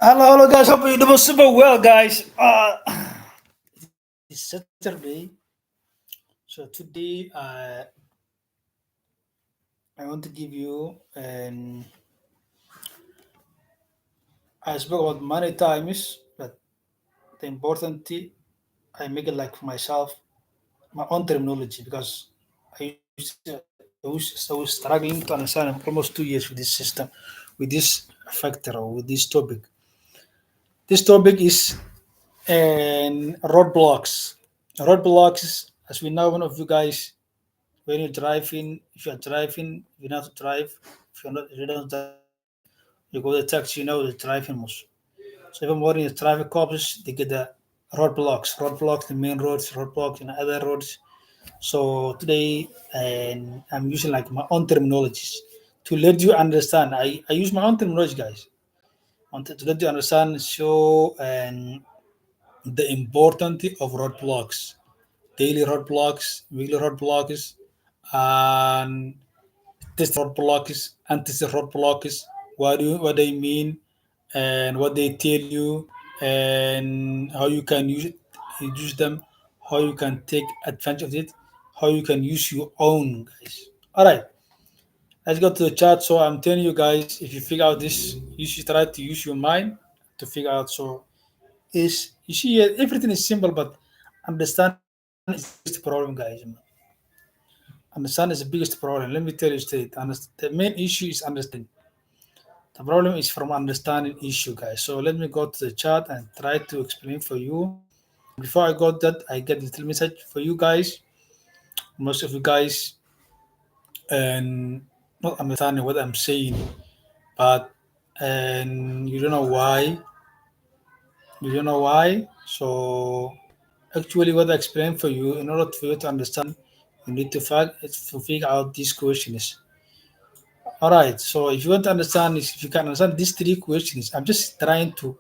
Hello, guys. Hope you're doing super well, guys. It's Saturday, so today I want to give you and I spoke about many times, but the important thing I make it like for myself, my own terminology because I was struggling to understand almost 2 years with this system, with this factor or with this topic. This topic is roadblocks. Roadblocks, as we know, one of you guys when you're driving, if you're driving, you know how to drive. If you don't drive, you go to taxi, you know the driving most. So even more in the traffic cops, they get the roadblocks, the main roads, roadblocks, and other roads. So today, and I'm using like my own terminologies to let you understand. I use my own terminology, guys, to let you understand. So and the importance of roadblocks, daily roadblocks, weekly roadblocks, and test roadblocks, anti roadblocks, what they mean, and what they tell you, and how you can use them, how you can take advantage of it, how you can use your own, guys. All right, let's go to the chat. So I'm telling you guys, if you figure out this, you should try to use your mind to figure out. So is you see, everything is simple, but understanding is the biggest problem, guys. Understanding is the biggest problem. Let me tell you straight. The main issue is understanding. The problem is from understanding issue, guys. So let me go to the chat and try to explain for you. Before I got that, I get a little message for you guys. Most of you guys and not understanding what I'm saying, but and you don't know why. You don't know why. So actually, what I explained for you, in order for you to understand, you need to figure out these questions. All right. So if you want to understand this, if you can understand these three questions, I'm just trying to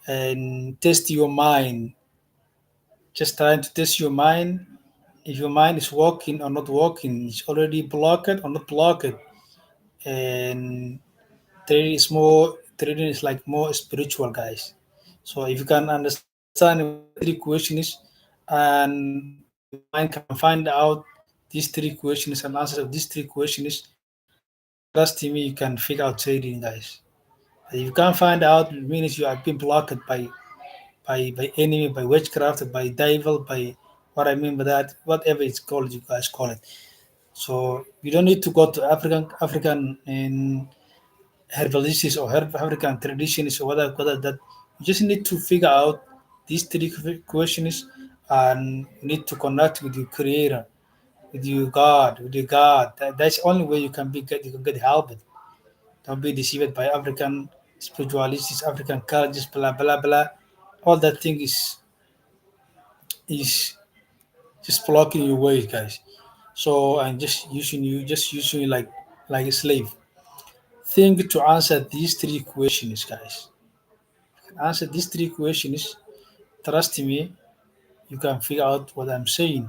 and test your mind. Just trying to test your mind. If your mind is working or not working, it's already blocked or not blocked. And trading is like more spiritual, guys. So if you can understand what the three questions and your mind can find out these three questions and answers of these three questions, trust me, you can figure out trading, guys. If you can't find out, it means you have been blocked by enemy, by witchcraft, by devil, by what I mean by that, whatever it's called, you guys call it. So you don't need to go to African and herbalists or African traditions or whatever that. You just need to figure out these three questions and need to connect with your creator, with your God, with your God. That's the only way you can get help. Don't be deceived by African spiritualists, African colleges, blah blah blah. All that thing is just blocking your way, guys. So and just using you like a slave. Think to answer these three questions, guys. Answer these three questions. Trust me, you can figure out what I'm saying,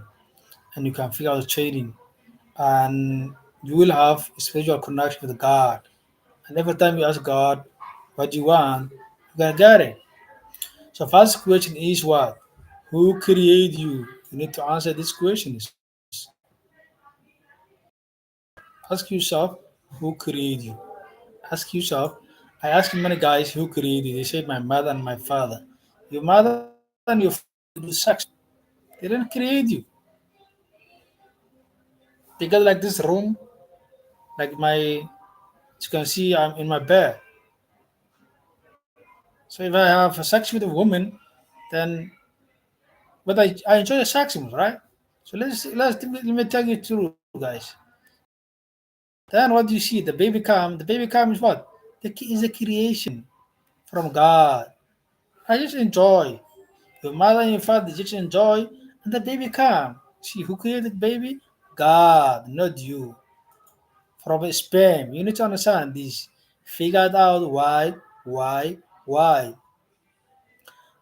and you can figure out trading, and you will have a spiritual connection with God. And every time you ask God, "What do you want?" you gonna get it. So first question is what? Who created you? You need to answer these questions. Ask yourself, who created you? Ask yourself. I asked many guys who created you. They say my mother and my father. Your mother and your father do sex. They didn't create you. They got like this room, like you can see I'm in my bed. So if I have a sex with a woman, then but I enjoy the sex, right? So let me tell you true, guys. Then what do you see? The baby come. The baby come is what? Is a creation from God. I just enjoy. Your mother and your father just enjoy, and the baby come. See who created baby? God, not you. From a sperm. You need to understand this. Figure it out why.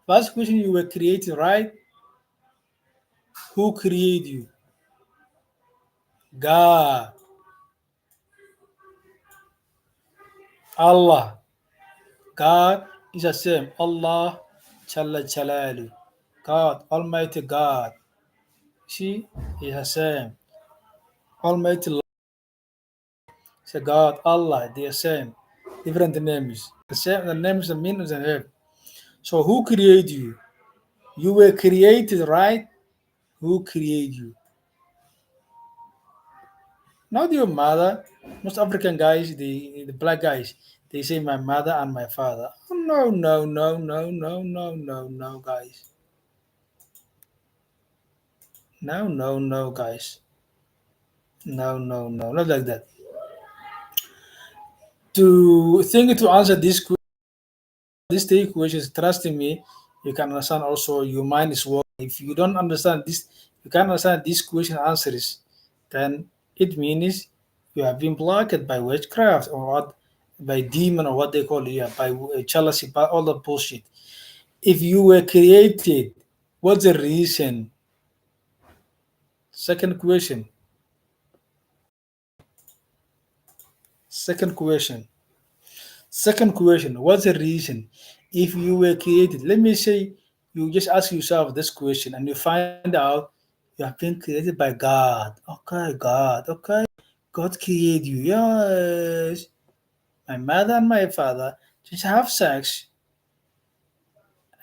First question you were created, right? Who created you? God, Allah. God is the same. Allah Jalla Jalalu. God, Almighty God. See, is the same. Almighty Allah is a God, Allah, they are same. Different names. The same the names the meanings and help. So who created you? You were created, right? Who created you? Not your mother. Most African guys, the black guys, they say my mother and my father. Oh, no, no, no, no, no, no, no, no, guys. No, no, no, guys. No, no, no, not like that. To think to answer these three questions, trusting me, you can understand also your mind is working. If you don't understand this, you can't understand these question answers, then it means you have been blocked by witchcraft or what, by demon or what they call it, yeah, by jealousy, by all the bullshit. If you were created, what's the reason? Second question. Second question. Second question, what's the reason? If you were created, let me say you just ask yourself this question and you find out you have been created by God. Okay, God, okay. God created you. Yes. My mother and my father just have sex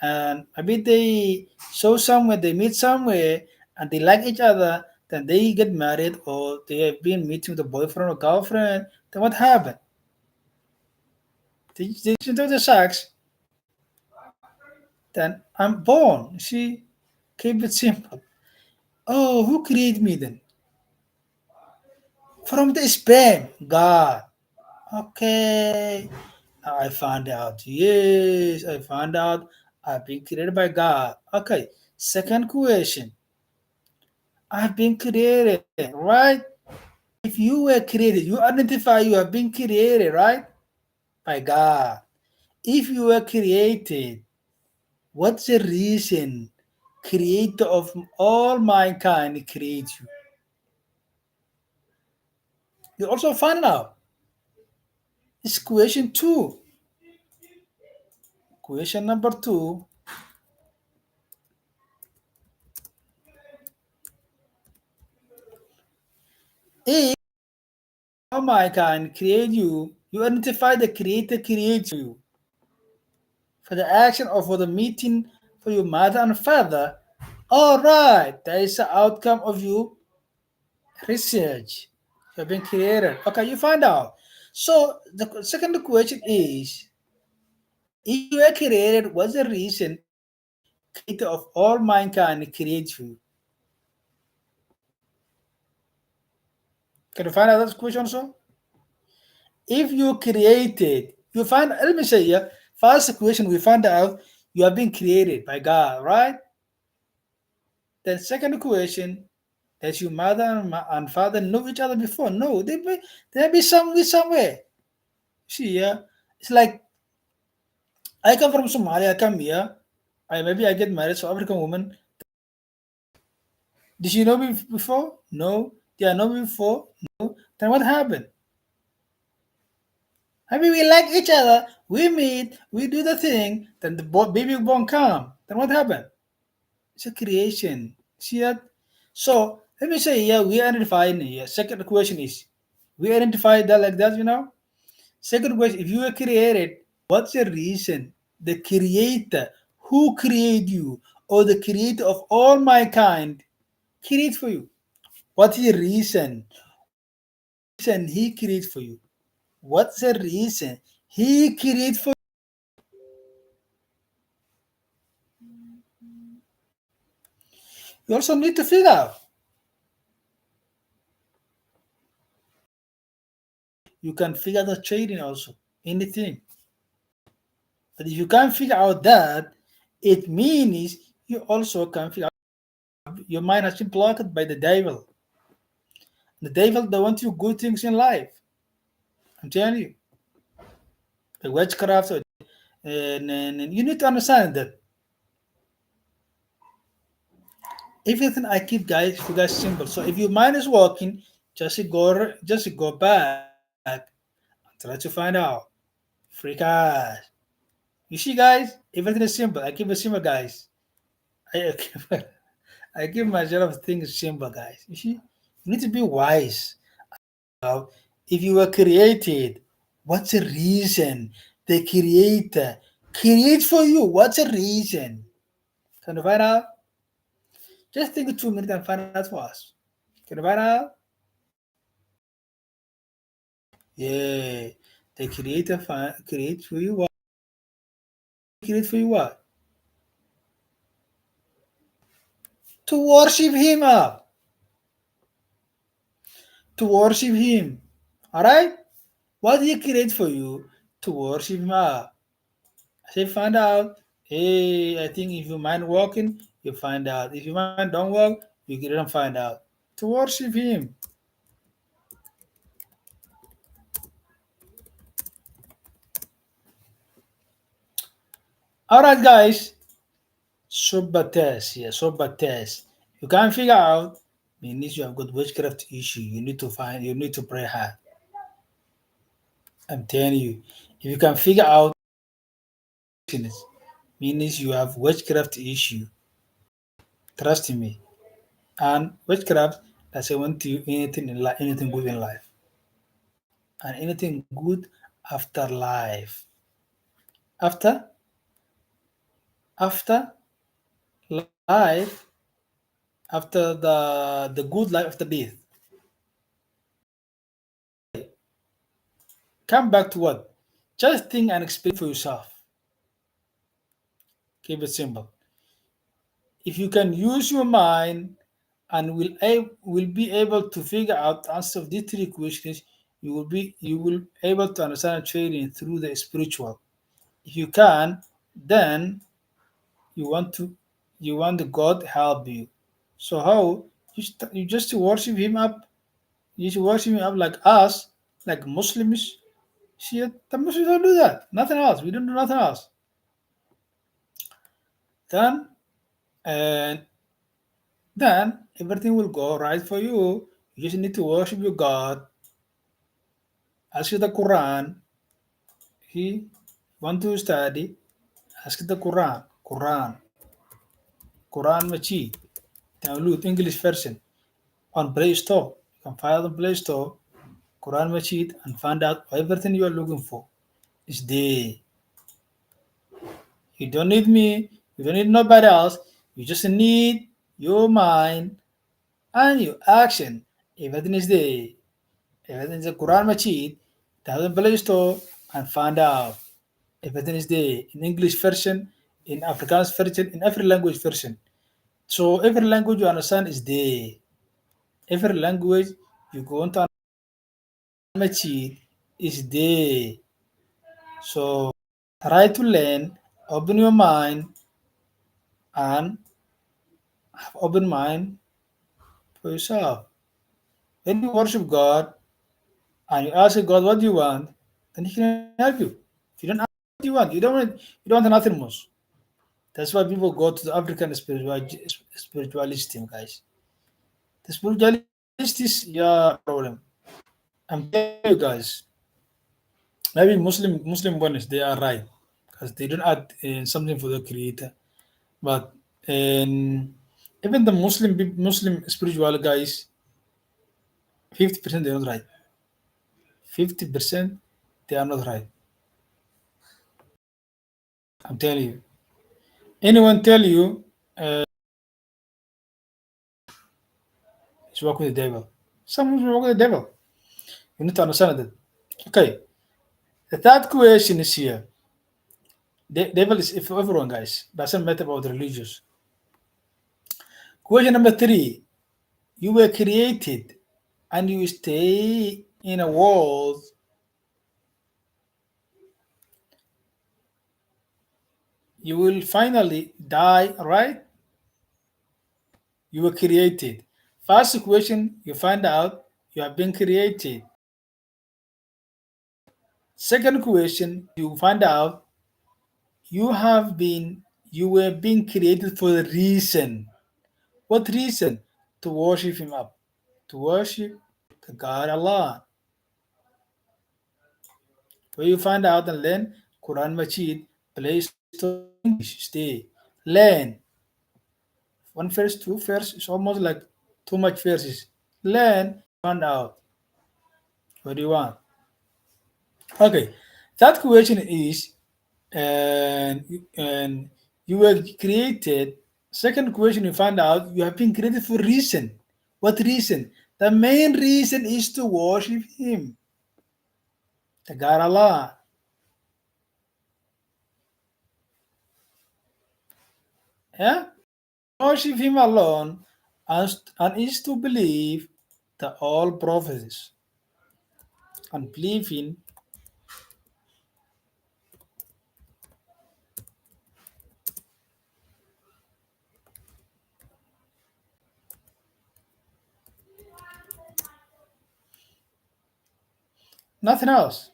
and maybe they show somewhere, they meet somewhere and they like each other, then they get married or they have been meeting with a boyfriend or girlfriend. Then what happened? They just do the sex. Then I'm born. See, keep it simple. Oh, who created me then? From the sperm, God. Okay. Now I found out. Yes, I found out I've been created by God. Okay. Second question. I've been created, right? If you were created, you identify you have been created, right? By God. If you were created, what's the reason creator of all mankind creates you? You also find out. It's question two. Question number two. If all mankind create you, you identify the creator creates you. For the action or for the meeting for your mother and father, all right, that is the outcome of your research. You have been created. Okay, you find out. So the second question is, if you were created, what's the reason creator of all mankind creates you? Can you find out this question also? If you created, you find, let me say here, first question we find out you have been created by God, right? Then second question, does your mother and father know each other before? No, they be somewhere. See, yeah, it's like I come from Somalia, I come here, maybe I get married to African woman. Did she know me before? No. Did I know me before? No. Then what happened? Maybe we like each other, we meet, we do the thing, then the baby born come. Then what happened? It's a creation. See that? So let me say, yeah, we identify in here. Second question is, we identify that like that, you know? Second question, if you were created, what's the reason the creator who created you or the creator of all mankind create for you? What's the reason? Reason he created for you? What's the reason he created for you? You also need to figure out. You can figure the trading also, anything. But if you can't figure out that, it means you also can figure out your mind has been blocked by the devil. The devil don't want you good things in life. I'm telling you. The witchcraft, and you need to understand that everything I keep guys for guys simple. So if your mind is working, just go back and try to find out. Free cash. You see, guys, everything is simple. I keep it simple, guys. I keep, I give myself things simple, guys. You see, you need to be wise. Now, if you were created, what's the reason the creator create for you? What's the reason? Can you find out? Just think 2 minutes and find out for us. Can you find out? Yeah, the creator create for you what? Create for you what? To worship him up. To worship him. Alright? What did he create for you? To worship him up. I say find out. Hey, I think if your mind working, you find out. If your mind don't work, you don't find out. To worship him. Alright guys. Super test. Yeah, super test. You can't figure out, means you have got witchcraft issue. You need to pray hard. I'm telling you. If you can figure out means you have witchcraft issue. Trust me. And witchcraft doesn't want you anything in life, anything good in life. And anything good after life. After life, after the good life after death. Come back to what? Just think and experience for yourself. Keep it simple. If you can use your mind and will be able to figure out the answer of these three questions, you will able to understand trading through the spiritual. If you can, then you want to you want the God help you. So how you just worship him up? You should worship him up like us, like Muslims. See, the Muslims don't do that. Nothing else. We don't do nothing else. Then and then everything will go right for you. You just need to worship your God. Ask the Quran. He want to study. Ask the Quran. Quran Machi. Download English version on Play Store. You can find it on Play Store. Quran Majid and find out everything you are looking for is there. You don't need me. You don't need nobody else. You just need your mind and your action. Everything is there. Everything is the Quran Majid. Download Play Store and find out. Everything is there in English version, in Afrikaans version, in every language version. So every language you understand is there. Every language you go into Majid is there. So try to learn, open your mind, and have open mind for yourself. When you worship God and you ask God what you want, then He can help you. If you don't ask what you want, you don't want nothing most. That's why people go to the African spiritualist team, guys. The spiritualist is your problem. I'm telling you guys. Maybe Muslim ones they are right because they don't add something for the creator. But even the Muslim spiritual guys, 50% they're not right. 50% they are not right. I'm telling you. Anyone tell you he's working with the devil? Someone's working with the devil. You need to understand that. Okay. The third question is here. The devil is for everyone, guys. Doesn't matter about the religious. Question number 3. You were created and you stay in a world. You will finally die, right? You were created. First question, you find out you have been created. Second question, you find out you were being created for a reason. What reason? To worship him up. To worship the God Allah. Where you find out and learn Quran Majid Play Store English. Stay. Learn. One verse, two verse is almost like too much verses. Learn. Find out. What do you want? Okay. That question is, and you were created. Second question, you find out you have been created for reason. What reason? The main reason is to worship Him, the God Allah. Yeah, worship Him alone, and is to believe the all prophecies and believe in nothing else.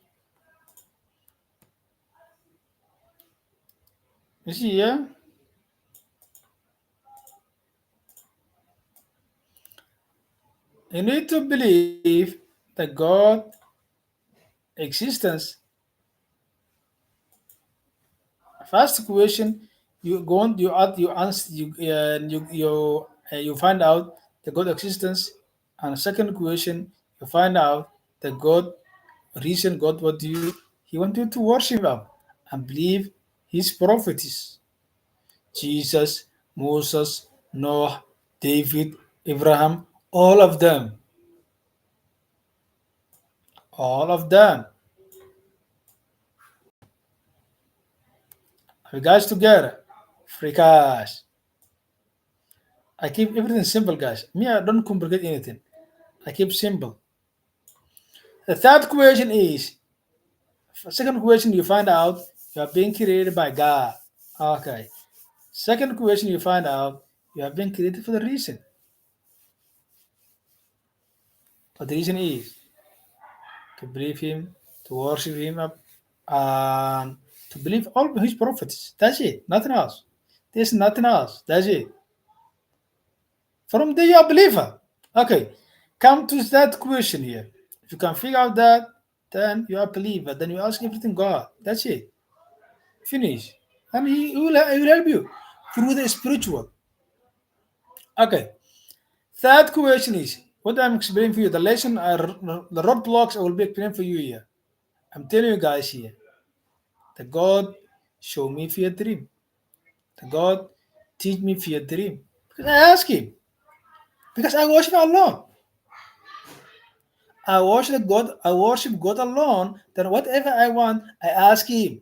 You see, yeah, you need to believe that God existence. First question, you go on, you add, you answer, you find out the God existence, and second question, you find out the God reason. God, what do you? He want you to worship Him and believe His prophets, Jesus, Moses, Noah, David, Abraham, all of them, all of them. Are you guys together? Free cash. I keep everything simple, guys. Me, I don't complicate anything. I keep simple. The third question is, second question you find out you are being created by God. Okay. Second question you find out you have been created for the reason. But the reason is to believe Him, to worship Him up, and to believe all His prophets. That's it. Nothing else. There's nothing else. That's it. From there you are a believer. Okay. Come to that question here. If you can figure out that, then you are a believer. Then you ask everything God. That's it. Finish. And he will help you through the spiritual. Okay. Third question is what I'm explaining for you. The lesson, the roadblocks I will be explaining for you here. I'm telling you guys here. The God show me for your dream. The God teach me for your dream. Because I ask Him. Because I worship alone. I worship God. I worship God alone. Then whatever I want, I ask Him.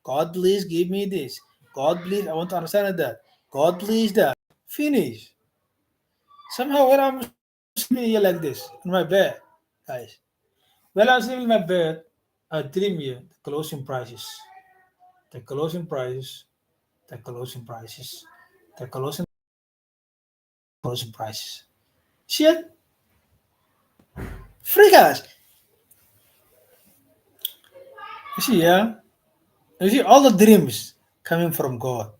God, please give me this. God, please, I want to understand that. God, please that. Finish. Somehow when I'm sleeping here like this in my bed, guys. When I'm sleeping in my bed, I dream here the closing prices, the closing prices, the closing prices, the closing prices. Shit, free guys. You see, yeah. You see all the dreams coming from God.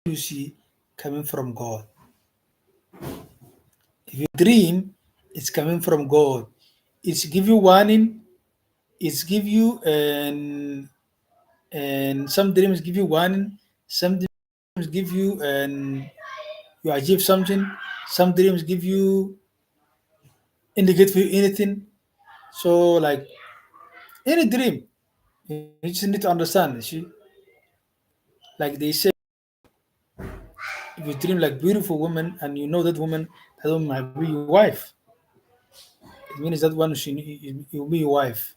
You see, coming from God. If you dream, it's coming from God. It's give you warning. It's give you and some dreams give you warning. Some dreams give you and you achieve something. Some dreams give you indicate for you anything. So like any dream, you just need to understand. See, like they say, if you dream like beautiful woman and you know that woman might be your wife. It means that one will be your wife.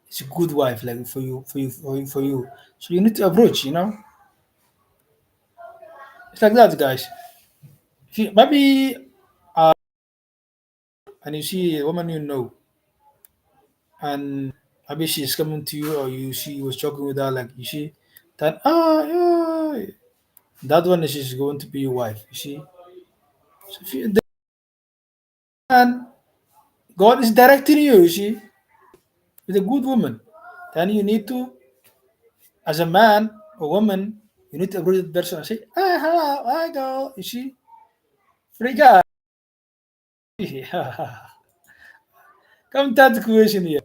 It's a good wife, like for you. So you need to approach. It's like that, guys. If you, maybe and you see a woman you know, and maybe she's coming to you, or you see you was talking with her, like you see that yeah, that one is going to be your wife. You see, so if you, and God is directing you. You see, with a good woman, then you need to, as a man or woman, you need to approach that person and say, hello, I go. You see, free guy. Yeah. Come to that question here.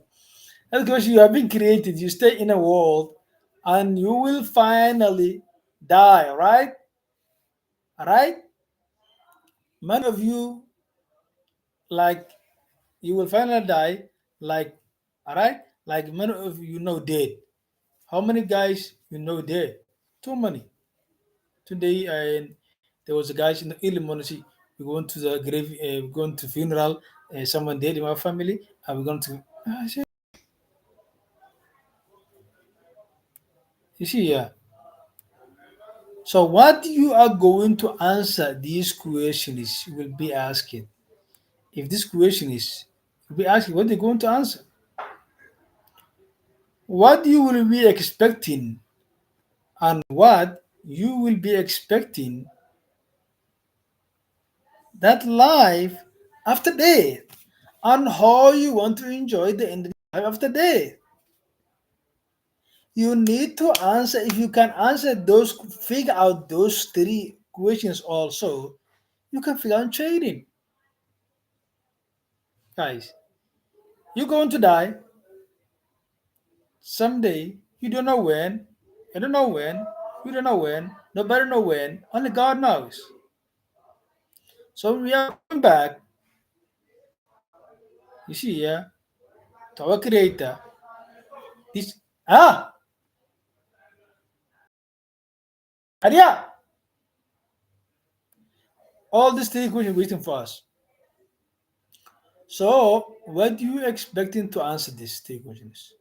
That's because you have been created. You stay in a world, and you will finally die. Right? All right. Many of you, like, you will finally die. Like, all right. Like many of you know dead. How many guys you know dead? Too many. Today, there was a guys in the early morning. See, we're going to the grave. We're going to funeral. Someone dead in my family. And we're going to. I said, you see, yeah. So what you are going to answer these questions will be asking. If this question is will be asking what they're going to answer. What you will be expecting and what you will be expecting that life after death and how you want to enjoy the end of life after death. You need to answer. If you can answer those, figure out those three questions also, you can figure out trading. Guys, you're going to die someday. You don't know when. You don't know when. You don't know when. Nobody know when. Only God knows. So we are going back. You see, yeah, to our Creator. This Adia, all these three questions waiting for us. So, what do you expecting to answer these three questions?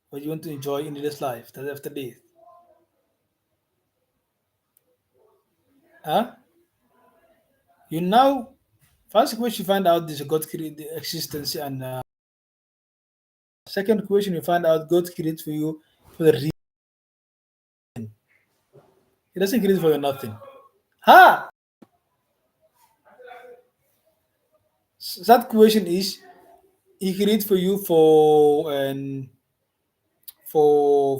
What do you want to enjoy in this life that after death? Huh? You now first question you find out this God create the existence, and second question you find out God creates for you for the reason. He doesn't create for you nothing. Ha! That question is He creates for you for and for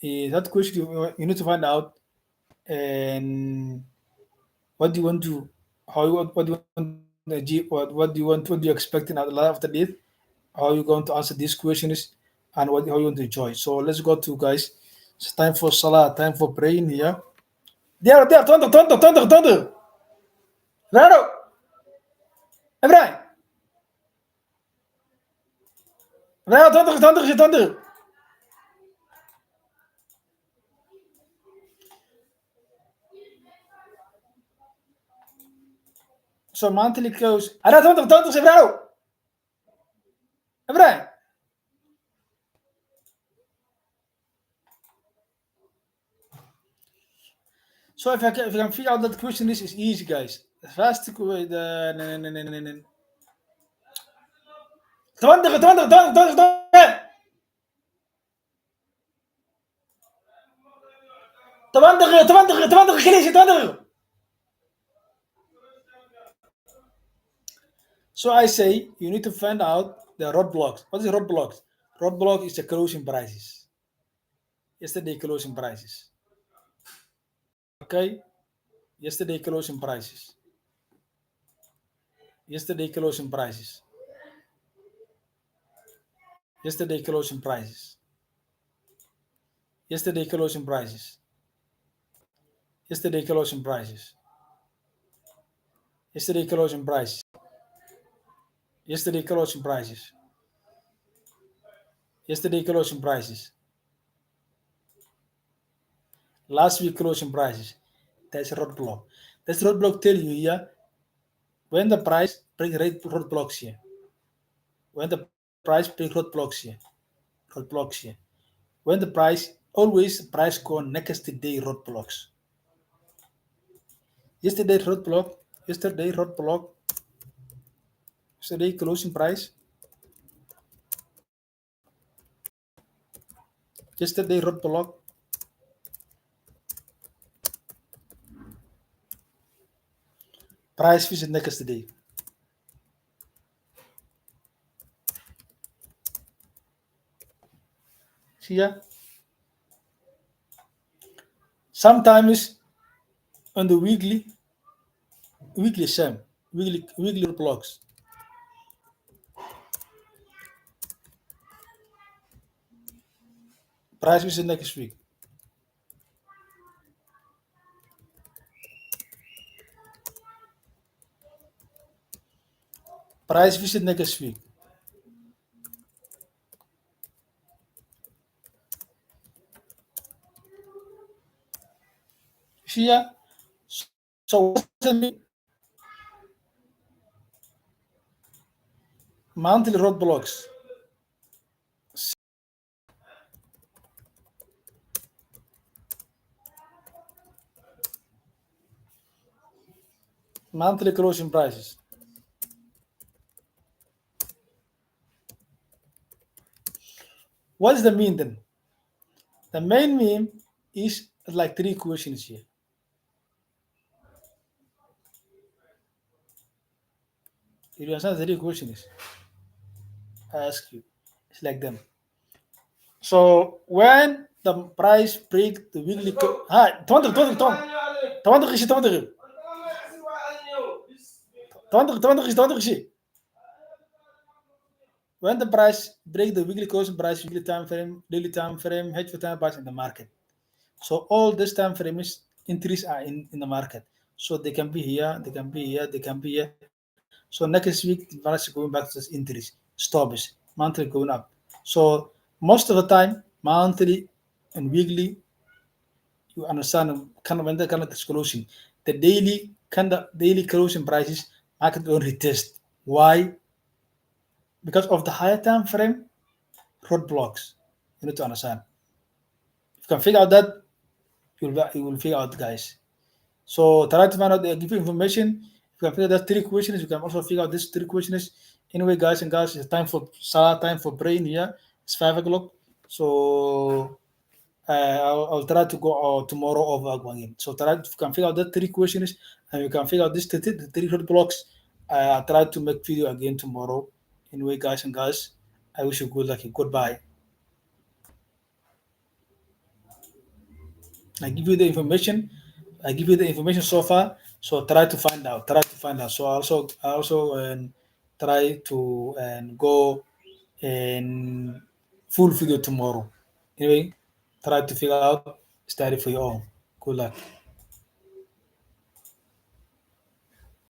that question you need to find out and what do you want to what do you want to achieve, what do you want, what do you expecting out of life after death, how are you going to answer these questions, and what how you want to enjoy. So let's go to guys. It's time for salah, time for praying here. There, tonto. Raro, Ibrahim. Raro, tonto. So monthly close. Ada tonto, Raro, Ibrahim. So if I can figure out that question, this is easy, guys. The first the tonto. كليش. So I say you need to find out the roadblocks. What is roadblocks? Roadblock is the closing prices. Yesterday closing prices. Okay? Yesterday closing prices. Yesterday closing prices. Yesterday closing prices. Yesterday closing prices. Yesterday closing prices. Yesterday closing prices. Yesterday closing prices. Yesterday closing prices. Last week closing prices. That's roadblock. That's roadblock tell you here when the price bring roadblocks here. When the price bring roadblocks here. When the price always price go next day roadblocks. Yesterday roadblock. Yesterday roadblock. Yesterday closing price. Yesterday roadblock. Price visit next day. See ya. Sometimes on the weekly same weekly roadblocks. Price visit next week. Price visit next week. See ya. So what's the mean? Monthly roadblocks. Monthly closing prices. What is the mean then? The main meme is like 3 questions here. You understand the 3 questions? I ask you. It's like them. So when the price break the weekly ها تمنتق شيء تمنتق شيء when the price break the weekly closing price, weekly time frame, daily time frame, hedge time price in the market. So all this time frames entries are in the market. So they can be here, they can be here, they can be here. So next week the price is going back to this entries, stops, monthly going up. So most of the time, monthly and weekly, you understand kind of when the kind of closing. The daily closing prices market will retest. Why? Because of the higher time frame roadblocks. You need to understand. If you can figure out that, you will figure out, guys. So try to find out. Give you information. If you can figure out 3 questions, you can also figure out these 3 questions. Anyway, guys and girls, it's time for Salah, time for brain here. It's 5 o'clock. So I'll try to go tomorrow over again. So try if you can figure out the 3 questions and you can figure out this the 3 roadblocks. I'll try to make video again tomorrow. Anyway, guys and girls, I wish you good luck. Goodbye. I give you the information. I give you the information so far. So try to find out. Try to find out. So I also try to go and full video tomorrow. Anyway, try to figure out. Study for your own. Good luck.